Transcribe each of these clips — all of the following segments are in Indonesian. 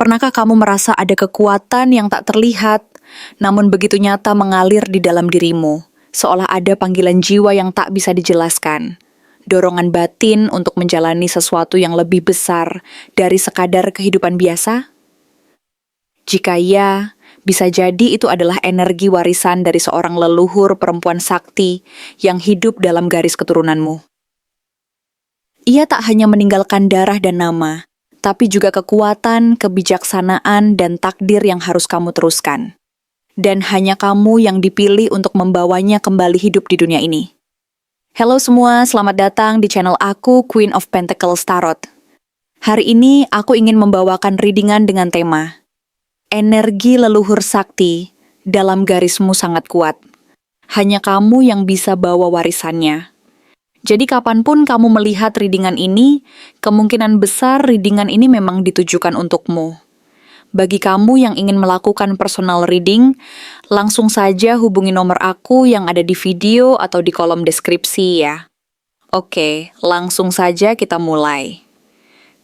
Pernahkah kamu merasa ada kekuatan yang tak terlihat, namun begitu nyata mengalir di dalam dirimu, seolah ada panggilan jiwa yang tak bisa dijelaskan? Dorongan batin untuk menjalani sesuatu yang lebih besar dari sekadar kehidupan biasa? Jika iya, bisa jadi itu adalah energi warisan dari seorang leluhur perempuan sakti yang hidup dalam garis keturunanmu. Ia tak hanya meninggalkan darah dan nama, tapi juga kekuatan, kebijaksanaan, dan takdir yang harus kamu teruskan. Dan hanya kamu yang dipilih untuk membawanya kembali hidup di dunia ini. Halo semua, selamat datang di channel aku, Queen of Pentacles Tarot. Hari ini aku ingin membawakan readingan dengan tema Energi leluhur sakti dalam garismu sangat kuat. Hanya kamu yang bisa bawa warisannya. Jadi kapanpun kamu melihat readingan ini, kemungkinan besar readingan ini memang ditujukan untukmu. Bagi kamu yang ingin melakukan personal reading, langsung saja hubungi nomor aku yang ada di video atau di kolom deskripsi ya. Oke, langsung saja kita mulai.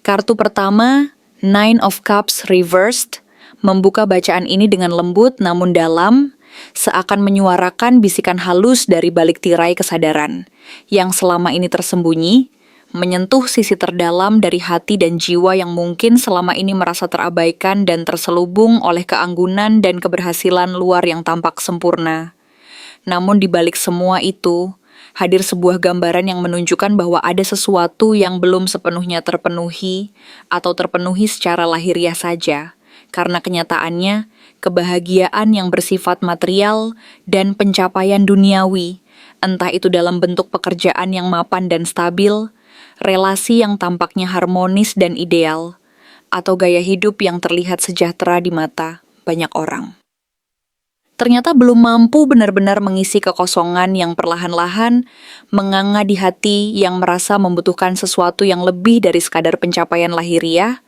Kartu pertama, Nine of Cups Reversed, membuka bacaan ini dengan lembut namun dalam, seakan menyuarakan bisikan halus dari balik tirai kesadaran, yang selama ini tersembunyi, menyentuh sisi terdalam dari hati dan jiwa yang mungkin selama ini merasa terabaikan dan terselubung oleh keanggunan dan keberhasilan luar yang tampak sempurna. Namun di balik semua itu, hadir sebuah gambaran yang menunjukkan bahwa ada sesuatu yang belum sepenuhnya terpenuhi atau terpenuhi secara lahiriah saja. Karena kenyataannya, kebahagiaan yang bersifat material dan pencapaian duniawi, entah itu dalam bentuk pekerjaan yang mapan dan stabil, relasi yang tampaknya harmonis dan ideal, atau gaya hidup yang terlihat sejahtera di mata banyak orang. Ternyata belum mampu benar-benar mengisi kekosongan yang perlahan-lahan menganga di hati yang merasa membutuhkan sesuatu yang lebih dari sekadar pencapaian lahiriah.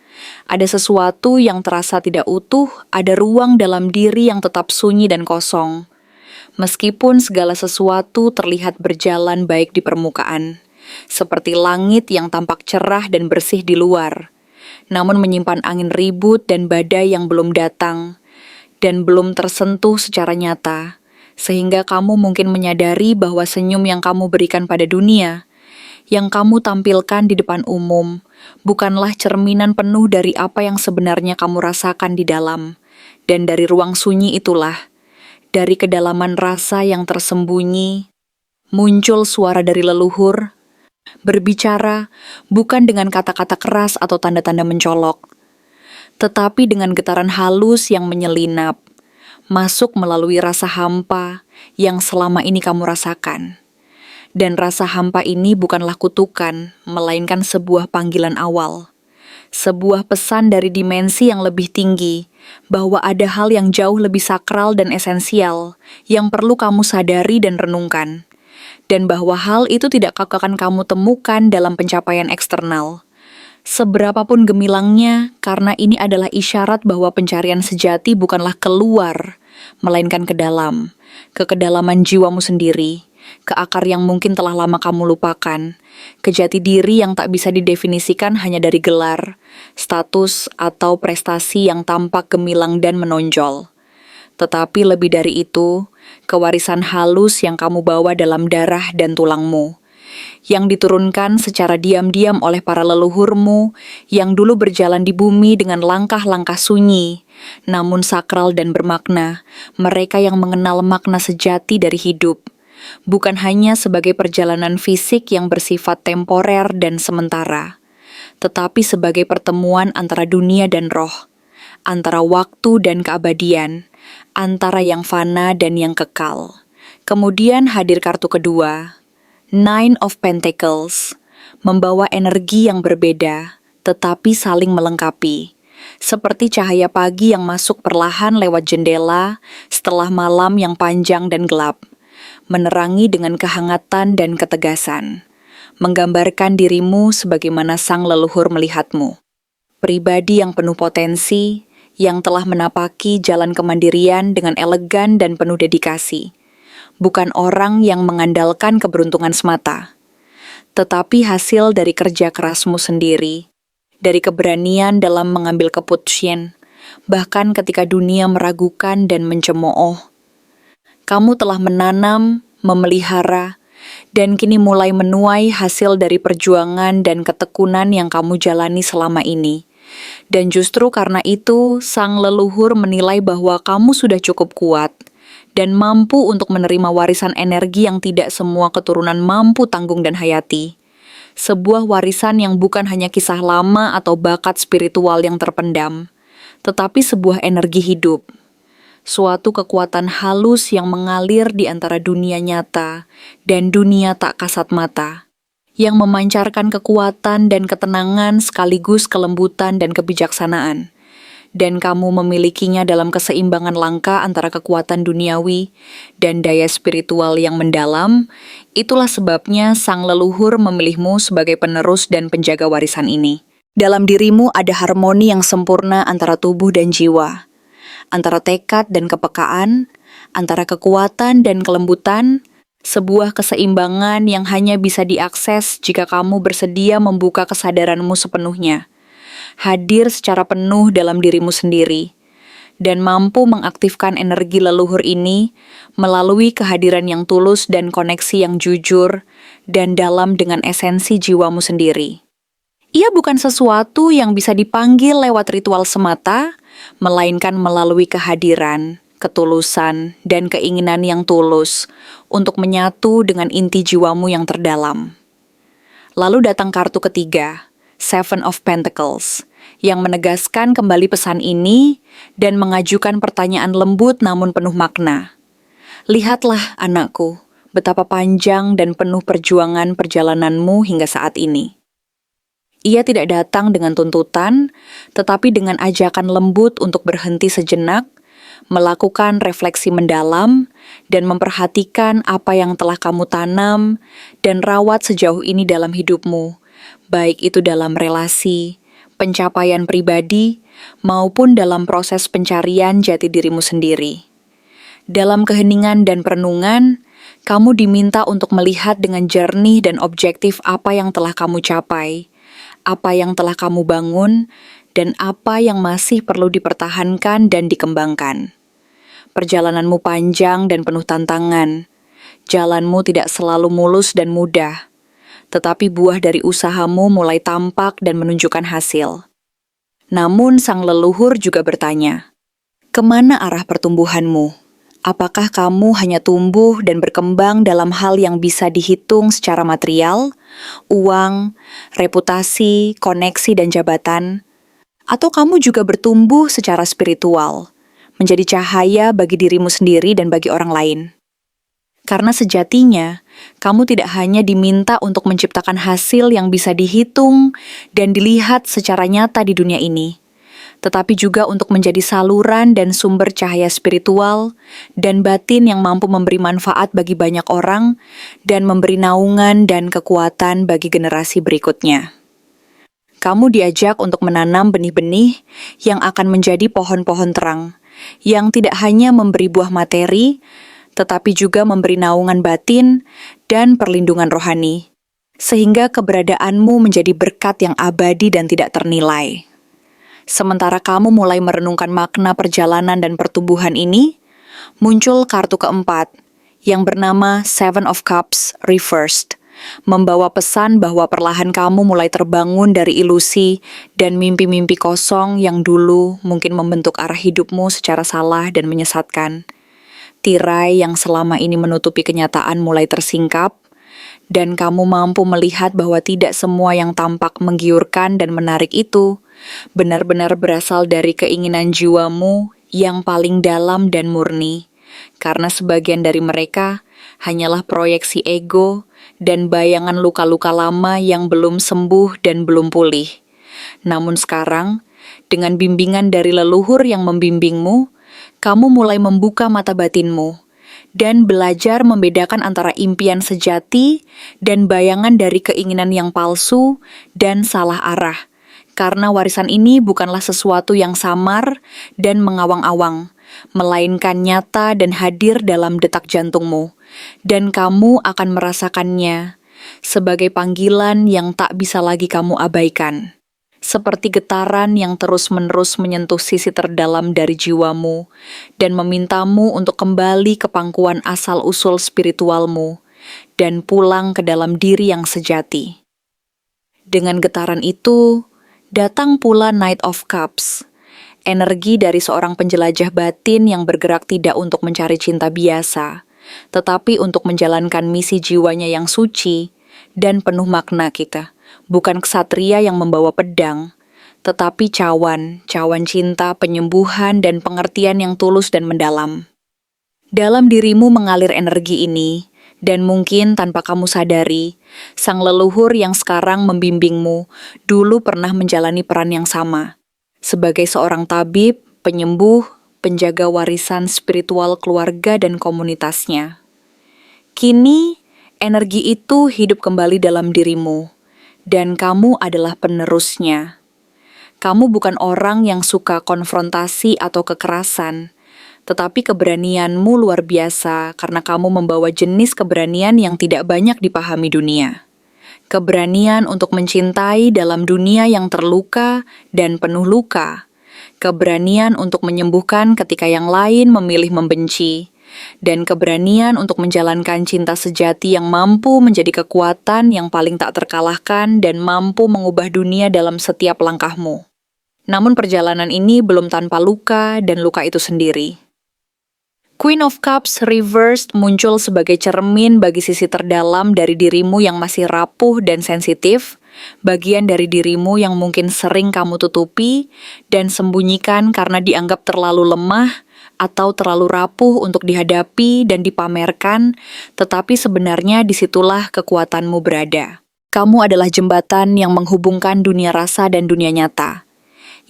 Ada sesuatu yang terasa tidak utuh, ada ruang dalam diri yang tetap sunyi dan kosong. Meskipun segala sesuatu terlihat berjalan baik di permukaan, seperti langit yang tampak cerah dan bersih di luar, namun menyimpan angin ribut dan badai yang belum datang, dan belum tersentuh secara nyata, sehingga kamu mungkin menyadari bahwa senyum yang kamu berikan pada dunia, yang kamu tampilkan di depan umum, bukanlah cerminan penuh dari apa yang sebenarnya kamu rasakan di dalam. Dan dari ruang sunyi itulah, dari kedalaman rasa yang tersembunyi, muncul suara dari leluhur, berbicara bukan dengan kata-kata keras atau tanda-tanda mencolok, tetapi dengan getaran halus yang menyelinap, masuk melalui rasa hampa yang selama ini kamu rasakan. Dan rasa hampa ini bukanlah kutukan, melainkan sebuah panggilan awal. Sebuah pesan dari dimensi yang lebih tinggi, bahwa ada hal yang jauh lebih sakral dan esensial, yang perlu kamu sadari dan renungkan. Dan bahwa hal itu tidak akan kamu temukan dalam pencapaian eksternal. Seberapapun gemilangnya, karena ini adalah isyarat bahwa pencarian sejati bukanlah keluar, melainkan ke dalam, ke kedalaman jiwamu sendiri. Ke akar yang mungkin telah lama kamu lupakan, ke jati diri yang tak bisa didefinisikan hanya dari gelar, status, atau prestasi yang tampak gemilang dan menonjol. Tetapi lebih dari itu, kewarisan halus yang kamu bawa dalam darah dan tulangmu, yang diturunkan secara diam-diam oleh para leluhurmu yang dulu berjalan di bumi dengan langkah-langkah sunyi, namun sakral dan bermakna, mereka yang mengenal makna sejati dari hidup. Bukan hanya sebagai perjalanan fisik yang bersifat temporer dan sementara, tetapi sebagai pertemuan antara dunia dan roh, antara waktu dan keabadian, antara yang fana dan yang kekal. Kemudian hadir kartu kedua, Nine of Pentacles, membawa energi yang berbeda, tetapi saling melengkapi. Seperti cahaya pagi yang masuk perlahan lewat jendela setelah malam yang panjang dan gelap. Menerangi dengan kehangatan dan ketegasan, menggambarkan dirimu sebagaimana sang leluhur melihatmu. Pribadi yang penuh potensi, yang telah menapaki jalan kemandirian dengan elegan dan penuh dedikasi. Bukan orang yang mengandalkan keberuntungan semata, tetapi hasil dari kerja kerasmu sendiri, dari keberanian dalam mengambil keputusan, bahkan ketika dunia meragukan dan mencemooh. Kamu telah menanam, memelihara, dan kini mulai menuai hasil dari perjuangan dan ketekunan yang kamu jalani selama ini. Dan justru karena itu, sang leluhur menilai bahwa kamu sudah cukup kuat dan mampu untuk menerima warisan energi yang tidak semua keturunan mampu tanggung dan hayati. Sebuah warisan yang bukan hanya kisah lama atau bakat spiritual yang terpendam, tetapi sebuah energi hidup. Suatu kekuatan halus yang mengalir di antara dunia nyata dan dunia tak kasat mata, yang memancarkan kekuatan dan ketenangan sekaligus kelembutan dan kebijaksanaan. Dan kamu memilikinya dalam keseimbangan langka antara kekuatan duniawi dan daya spiritual yang mendalam. Itulah sebabnya sang leluhur memilihmu sebagai penerus dan penjaga warisan ini. Dalam dirimu ada harmoni yang sempurna antara tubuh dan jiwa, antara tekad dan kepekaan, antara kekuatan dan kelembutan, sebuah keseimbangan yang hanya bisa diakses jika kamu bersedia membuka kesadaranmu sepenuhnya, hadir secara penuh dalam dirimu sendiri, dan mampu mengaktifkan energi leluhur ini melalui kehadiran yang tulus dan koneksi yang jujur dan dalam dengan esensi jiwamu sendiri. Ia bukan sesuatu yang bisa dipanggil lewat ritual semata, melainkan melalui kehadiran, ketulusan, dan keinginan yang tulus untuk menyatu dengan inti jiwamu yang terdalam. Lalu datang kartu ketiga, Seven of Pentacles, yang menegaskan kembali pesan ini dan mengajukan pertanyaan lembut namun penuh makna. Lihatlah anakku, betapa panjang dan penuh perjuangan perjalananmu hingga saat ini. Ia tidak datang dengan tuntutan, tetapi dengan ajakan lembut untuk berhenti sejenak, melakukan refleksi mendalam, dan memperhatikan apa yang telah kamu tanam dan rawat sejauh ini dalam hidupmu, baik itu dalam relasi, pencapaian pribadi, maupun dalam proses pencarian jati dirimu sendiri. Dalam keheningan dan perenungan, kamu diminta untuk melihat dengan jernih dan objektif apa yang telah kamu capai, apa yang telah kamu bangun, dan apa yang masih perlu dipertahankan dan dikembangkan. Perjalananmu panjang dan penuh tantangan. Jalanmu tidak selalu mulus dan mudah, tetapi buah dari usahamu mulai tampak dan menunjukkan hasil. Namun sang leluhur juga bertanya, kemana arah pertumbuhanmu? Apakah kamu hanya tumbuh dan berkembang dalam hal yang bisa dihitung secara material, uang, reputasi, koneksi, dan jabatan? Atau kamu juga bertumbuh secara spiritual, menjadi cahaya bagi dirimu sendiri dan bagi orang lain? Karena sejatinya, kamu tidak hanya diminta untuk menciptakan hasil yang bisa dihitung dan dilihat secara nyata di dunia ini, tetapi juga untuk menjadi saluran dan sumber cahaya spiritual dan batin yang mampu memberi manfaat bagi banyak orang dan memberi naungan dan kekuatan bagi generasi berikutnya. Kamu diajak untuk menanam benih-benih yang akan menjadi pohon-pohon terang, yang tidak hanya memberi buah materi, tetapi juga memberi naungan batin dan perlindungan rohani, sehingga keberadaanmu menjadi berkat yang abadi dan tidak ternilai. Sementara kamu mulai merenungkan makna perjalanan dan pertumbuhan ini, muncul kartu keempat, yang bernama Seven of Cups Reversed, membawa pesan bahwa perlahan kamu mulai terbangun dari ilusi dan mimpi-mimpi kosong yang dulu mungkin membentuk arah hidupmu secara salah dan menyesatkan. Tirai yang selama ini menutupi kenyataan mulai tersingkap, dan kamu mampu melihat bahwa tidak semua yang tampak menggiurkan dan menarik itu benar-benar berasal dari keinginan jiwamu yang paling dalam dan murni, karena sebagian dari mereka hanyalah proyeksi ego dan bayangan luka-luka lama yang belum sembuh dan belum pulih. Namun sekarang, dengan bimbingan dari leluhur yang membimbingmu, kamu mulai membuka mata batinmu dan belajar membedakan antara impian sejati dan bayangan dari keinginan yang palsu dan salah arah. Karena warisan ini bukanlah sesuatu yang samar dan mengawang-awang, melainkan nyata dan hadir dalam detak jantungmu, dan kamu akan merasakannya sebagai panggilan yang tak bisa lagi kamu abaikan. seperti getaran yang terus-menerus menyentuh sisi terdalam dari jiwamu dan memintamu untuk kembali ke pangkuan asal-usul spiritualmu dan pulang ke dalam diri yang sejati. Dengan getaran itu, datang pula Knight of Cups, energi dari seorang penjelajah batin yang bergerak tidak untuk mencari cinta biasa, tetapi untuk menjalankan misi jiwanya yang suci dan penuh makna kita. Bukan ksatria yang membawa pedang, tetapi cawan cinta, penyembuhan, dan pengertian yang tulus dan mendalam. Dalam dirimu mengalir energi ini, dan mungkin tanpa kamu sadari, sang leluhur yang sekarang membimbingmu dulu pernah menjalani peran yang sama. Sebagai seorang tabib, penyembuh, penjaga warisan spiritual keluarga dan komunitasnya. Kini, energi itu hidup kembali dalam dirimu. Dan kamu adalah penerusnya. Kamu bukan orang yang suka konfrontasi atau kekerasan, tetapi keberanianmu luar biasa karena kamu membawa jenis keberanian yang tidak banyak dipahami dunia. Keberanian untuk mencintai dalam dunia yang terluka dan penuh luka. Keberanian untuk menyembuhkan ketika yang lain memilih membenci. Dan keberanian untuk menjalankan cinta sejati yang mampu menjadi kekuatan yang paling tak terkalahkan dan mampu mengubah dunia dalam setiap langkahmu. Namun perjalanan ini belum tanpa luka dan luka itu sendiri. Queen of Cups reversed muncul sebagai cermin bagi sisi terdalam dari dirimu yang masih rapuh dan sensitif, bagian dari dirimu yang mungkin sering kamu tutupi dan sembunyikan karena dianggap terlalu lemah atau terlalu rapuh untuk dihadapi dan dipamerkan, tetapi sebenarnya disitulah kekuatanmu berada. Kamu adalah jembatan yang menghubungkan dunia rasa dan dunia nyata,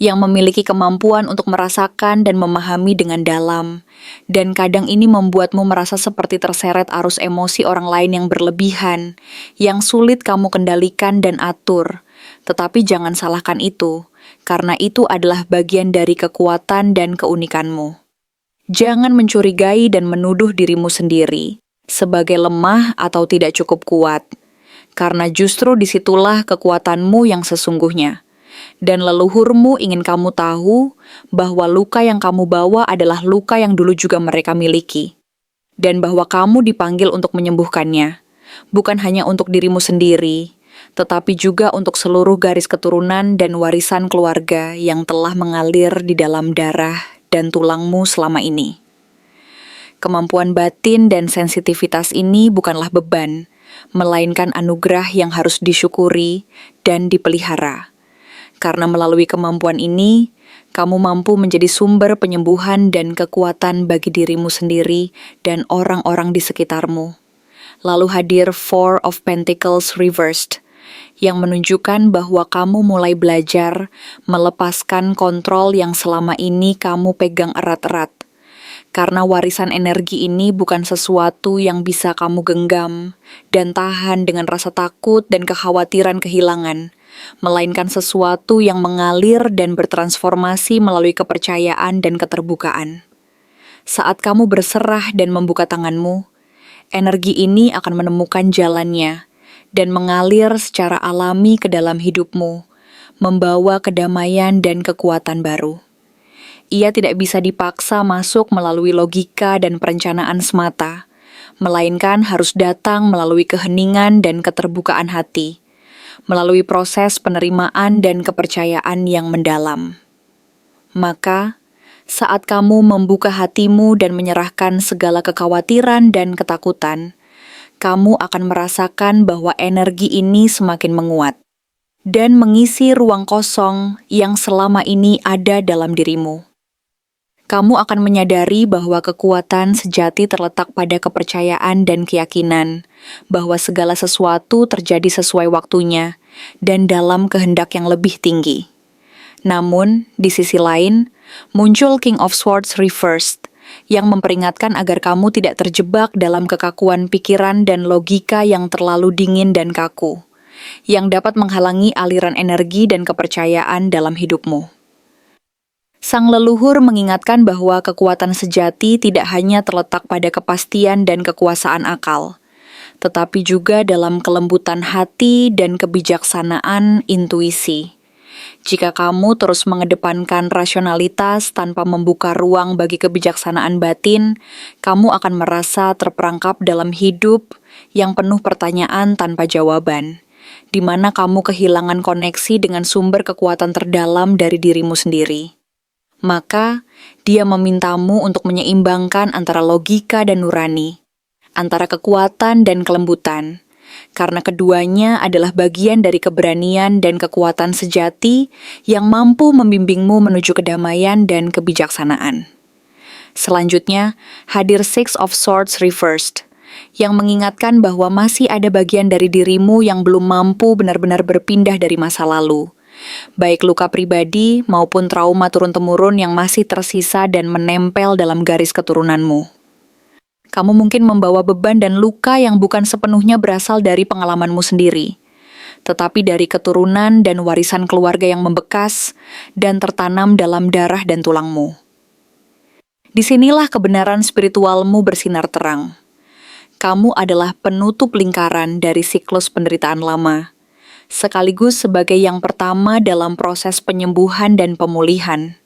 yang memiliki kemampuan untuk merasakan dan memahami dengan dalam, dan kadang ini membuatmu merasa seperti terseret arus emosi orang lain yang berlebihan, yang sulit kamu kendalikan dan atur. Tetapi jangan salahkan itu, karena itu adalah bagian dari kekuatan dan keunikanmu. Jangan mencurigai dan menuduh dirimu sendiri sebagai lemah atau tidak cukup kuat, karena justru disitulah kekuatanmu yang sesungguhnya. Dan leluhurmu ingin kamu tahu bahwa luka yang kamu bawa adalah luka yang dulu juga mereka miliki, dan bahwa kamu dipanggil untuk menyembuhkannya, bukan hanya untuk dirimu sendiri, tetapi juga untuk seluruh garis keturunan dan warisan keluarga yang telah mengalir di dalam darah dan tulangmu selama ini. Kemampuan batin dan sensitivitas ini bukanlah beban, melainkan anugerah yang harus disyukuri dan dipelihara. Karena melalui kemampuan ini, kamu mampu menjadi sumber penyembuhan dan kekuatan bagi dirimu sendiri dan orang-orang di sekitarmu. Lalu hadir Four of Pentacles reversed, yang menunjukkan bahwa kamu mulai belajar melepaskan kontrol yang selama ini kamu pegang erat-erat. Karena warisan energi ini bukan sesuatu yang bisa kamu genggam dan tahan dengan rasa takut dan kekhawatiran kehilangan, melainkan sesuatu yang mengalir dan bertransformasi melalui kepercayaan dan keterbukaan. Saat kamu berserah dan membuka tanganmu, energi ini akan menemukan jalannya dan mengalir secara alami ke dalam hidupmu, membawa kedamaian dan kekuatan baru. Ia tidak bisa dipaksa masuk melalui logika dan perencanaan semata, melainkan harus datang melalui keheningan dan keterbukaan hati, melalui proses penerimaan dan kepercayaan yang mendalam. Maka, saat kamu membuka hatimu dan menyerahkan segala kekhawatiran dan ketakutan, kamu akan merasakan bahwa energi ini semakin menguat dan mengisi ruang kosong yang selama ini ada dalam dirimu. Kamu akan menyadari bahwa kekuatan sejati terletak pada kepercayaan dan keyakinan bahwa segala sesuatu terjadi sesuai waktunya dan dalam kehendak yang lebih tinggi. Namun, di sisi lain, muncul King of Swords reversed, yang memperingatkan agar kamu tidak terjebak dalam kekakuan pikiran dan logika yang terlalu dingin dan kaku, yang dapat menghalangi aliran energi dan kepercayaan dalam hidupmu. Sang leluhur mengingatkan bahwa kekuatan sejati tidak hanya terletak pada kepastian dan kekuasaan akal, tetapi juga dalam kelembutan hati dan kebijaksanaan intuisi, Jika kamu terus mengedepankan rasionalitas tanpa membuka ruang bagi kebijaksanaan batin, kamu akan merasa terperangkap dalam hidup yang penuh pertanyaan tanpa jawaban, di mana kamu kehilangan koneksi dengan sumber kekuatan terdalam dari dirimu sendiri. Maka, dia memintamu untuk menyeimbangkan antara logika dan nurani, antara kekuatan dan kelembutan, karena keduanya adalah bagian dari keberanian dan kekuatan sejati yang mampu membimbingmu menuju kedamaian dan kebijaksanaan. Selanjutnya, hadir Six of Swords Reversed, yang mengingatkan bahwa masih ada bagian dari dirimu yang belum mampu benar-benar berpindah dari masa lalu, baik luka pribadi maupun trauma turun-temurun yang masih tersisa dan menempel dalam garis keturunanmu. Kamu mungkin membawa beban dan luka yang bukan sepenuhnya berasal dari pengalamanmu sendiri, tetapi dari keturunan dan warisan keluarga yang membekas dan tertanam dalam darah dan tulangmu. Disinilah kebenaran spiritualmu bersinar terang. Kamu adalah penutup lingkaran dari siklus penderitaan lama, sekaligus sebagai yang pertama dalam proses penyembuhan dan pemulihan.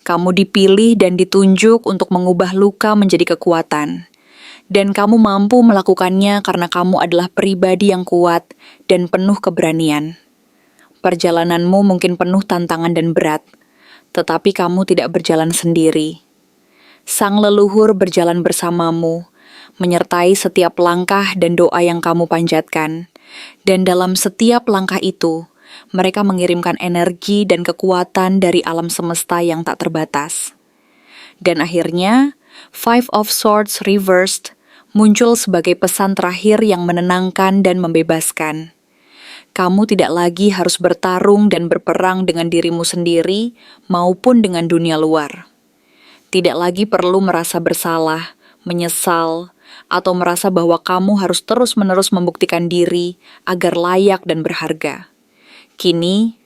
Kamu dipilih dan ditunjuk untuk mengubah luka menjadi kekuatan, dan kamu mampu melakukannya karena kamu adalah pribadi yang kuat dan penuh keberanian. Perjalananmu mungkin penuh tantangan dan berat, tetapi kamu tidak berjalan sendiri. Sang leluhur berjalan bersamamu, menyertai setiap langkah dan doa yang kamu panjatkan. Dan dalam setiap langkah itu, mereka mengirimkan energi dan kekuatan dari alam semesta yang tak terbatas. Dan akhirnya, Five of Swords Reversed muncul sebagai pesan terakhir yang menenangkan dan membebaskan. Kamu tidak lagi harus bertarung dan berperang dengan dirimu sendiri maupun dengan dunia luar. Tidak lagi perlu merasa bersalah, menyesal, atau merasa bahwa kamu harus terus-menerus membuktikan diri agar layak dan berharga. Kini,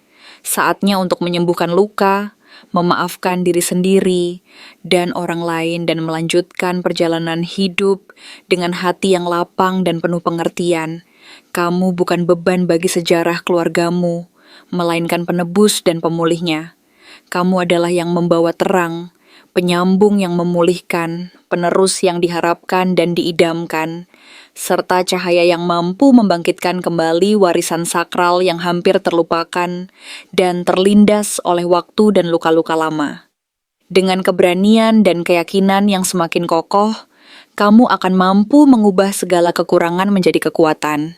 saatnya untuk menyembuhkan luka, memaafkan diri sendiri dan orang lain dan melanjutkan perjalanan hidup dengan hati yang lapang dan penuh pengertian. Kamu bukan beban bagi sejarah keluargamu, melainkan penebus dan pemulihnya. Kamu adalah yang membawa terang, penyambung yang memulihkan, penerus yang diharapkan dan diidamkan, serta cahaya yang mampu membangkitkan kembali warisan sakral yang hampir terlupakan dan terlindas oleh waktu dan luka-luka lama. Dengan keberanian dan keyakinan yang semakin kokoh, kamu akan mampu mengubah segala kekurangan menjadi kekuatan,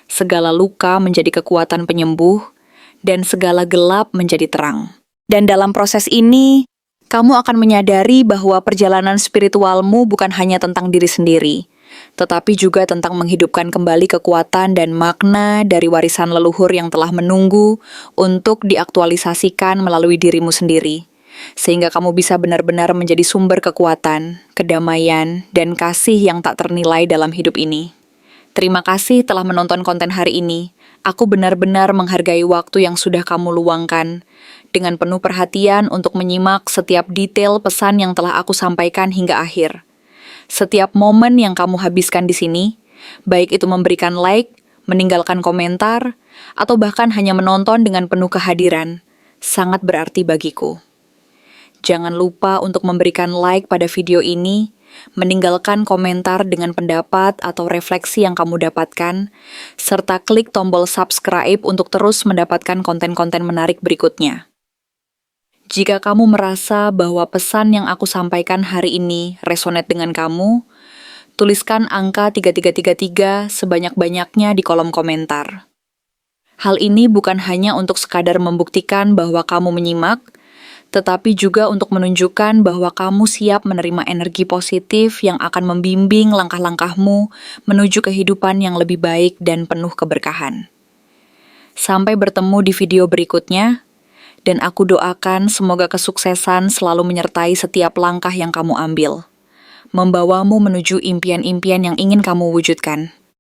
segala luka menjadi kekuatan penyembuh, dan segala gelap menjadi terang. Dan dalam proses ini, kamu akan menyadari bahwa perjalanan spiritualmu bukan hanya tentang diri sendiri, tetapi juga tentang menghidupkan kembali kekuatan dan makna dari warisan leluhur yang telah menunggu untuk diaktualisasikan melalui dirimu sendiri, sehingga kamu bisa benar-benar menjadi sumber kekuatan, kedamaian, dan kasih yang tak ternilai dalam hidup ini. Terima kasih telah menonton konten hari ini. Aku benar-benar menghargai waktu yang sudah kamu luangkan dengan penuh perhatian untuk menyimak setiap detail pesan yang telah aku sampaikan hingga akhir. Setiap momen yang kamu habiskan di sini, baik itu memberikan like, meninggalkan komentar, atau bahkan hanya menonton dengan penuh kehadiran, sangat berarti bagiku. Jangan lupa untuk memberikan like pada video ini, meninggalkan komentar dengan pendapat atau refleksi yang kamu dapatkan, serta klik tombol subscribe untuk terus mendapatkan konten-konten menarik berikutnya. Jika kamu merasa bahwa pesan yang aku sampaikan hari ini resonate dengan kamu, tuliskan angka 3333 sebanyak-banyaknya di kolom komentar. Hal ini bukan hanya untuk sekadar membuktikan bahwa kamu menyimak, tetapi juga untuk menunjukkan bahwa kamu siap menerima energi positif yang akan membimbing langkah-langkahmu menuju kehidupan yang lebih baik dan penuh keberkahan. Sampai bertemu di video berikutnya, dan aku doakan semoga kesuksesan selalu menyertai setiap langkah yang kamu ambil, membawamu menuju impian-impian yang ingin kamu wujudkan.